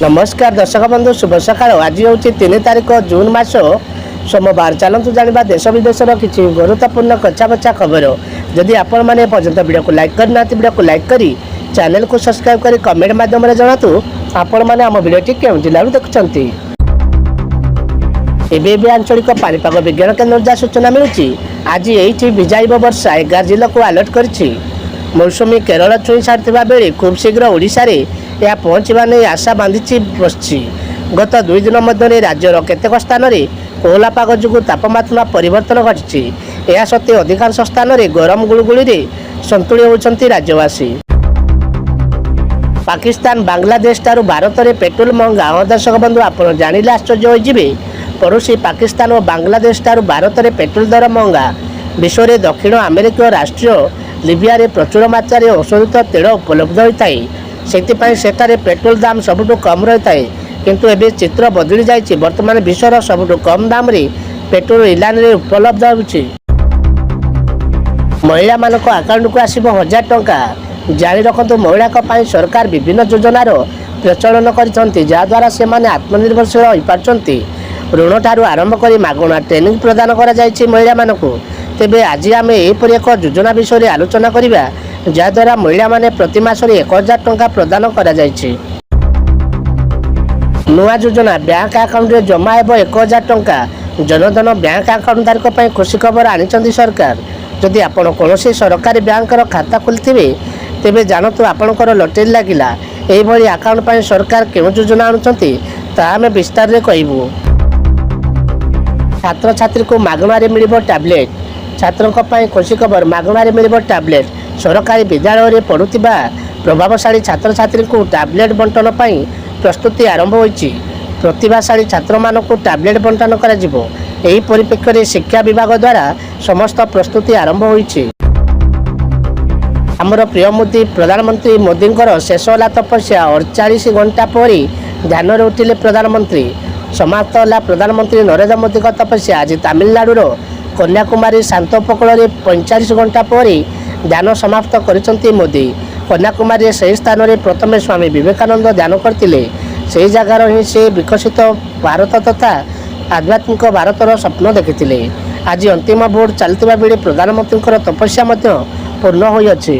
नमस्कार दर्शक बंधु शुभ सकाळ। आज हूँ 3 तारिख जून मास सोमवार। चलतु जाना देश विदेशर किसी गुरुत्वपूर्ण कच्चा बच्चा खबर। जदि आपण मैंने पर्यटन वीडियो को लाइक करना वीडियो को लाइक करी चैनल को सब्सक्राइब करी कमेंट माध्यम जनातु आपण मैंने आम भिडियोटी केउं जिल्लारू देखुछंती। एबे आंचलिक पानीपाग विज्ञान केन्द्र जहाँ सूचना मिलूँ आज ये भिजाइब वर्षा 11 जिला को अलर्ट करिछि। मौसुमी केरल छुई सारिथिबा बेले खूब शीघ्र ओडिशा रे यह पहुँचवा नहीं आशा बांधि बसछि। गत 2 दिन मध्य राज्यर केतेक स्थान में कोहला पाग जो तापमात्रा परिवर्तन घटी। यह सत्वे अधिकांश स्थान में गरम गुळुगुळी संतुली होती राज्यवासी। पाकिस्तान बांग्लादेश ठारू भारत में पेट्रोल महंगा। दर्शक बंधु आप जानिले आश्चर्य होइजिबे। पड़ोसी पाकिस्तान और बांग्लादेश ठारू भारत में पेट्रोल दर महंगा। विश्व में दक्षिण अमेरिकीय राष्ट्र लिबिया रे प्रचुर मात्रा रे अशोधित तेल उपलब्ध होता है। से सेठारे पेट्रोल दाम सबुठु कम रही है। किंतु एबे चित्र बदली जाइए। वर्तमान विश्वर सबुठु कम दाम रे पेट्रोल ईरान रे उपलब्ध होउछि। महिला मानक अकाउंट को आसिबो 1000 टंका। जारी रखतु महिला को सरकार विभिन्न योजनार प्रचलन करछन्ति जहाद्वारा से माने आत्मनिर्भरशील हो पारछन्ति। ऋण ठारू आरंभ कर मागणा ट्रेनिंग प्रदान करा जाइछि महिला मानकु। तेबे आज आम एपरि एक योजना विषय में आलोचना करिबा जहाद्वारा महिला माने प्रति मासरे 1000 टंका प्रदान करा जाइछि। नुआ योजना बैंक अकाउंट रे जमा हेबो 1000 टंका। जनधन बैंक अकाउंट धारक पई खुशी खबर आनिचंदी सरकार। जदि आपण कोनोसी सरकारी बैंकर खाता खोलिथिबे तेबे जानतु आपणकर लॉटरी लागिला। एही भली अकाउंट पई सरकार केउ योजना आनुचंती ता आमे विस्तार रे कहिबो। छात्र छात्री को मागणारे मिलिबो टैबलेट। छात्रों खुशी खबर मागणारे मिलिबो टैबलेट। सरकारी विद्यालय में पढ़ुथिबा प्रभावशाली छात्र छात्री को टैबलेट बंटन पई प्रस्तुति आरंभ होइछि। प्रतिभाशाली छात्र मानक टैबलेट बंटन करा जिवो। एही परिप्रेक्षी में शिक्षा विभाग द्वारा समस्त प्रस्तुति आरंभ होइछि। आमर प्रिय मोदी प्रधानमंत्री मोदी शेष होला तपस्या 48 घंटा पर ध्यान में उठिले प्रधानमंत्री। समाप्त होला प्रधानमंत्री नरेंद्र मोदी तपस्या। आज तमिलनाडुर कन्याकुमारी शांत उपकूल 45 घंटा पर ध्यान समाप्त करिसंती मोदी। कन्याकुमारी से स्थान में प्रथम स्वामी विवेकानंद ध्यान करथिले। से जगार ही से विकसित भारत तथा आध्यात्मिक भारतर स्वप्न देखिथिले। आज अंतिम भोट चलतिबा बेले प्रधानमंत्री तपस्या पूर्ण होइछि।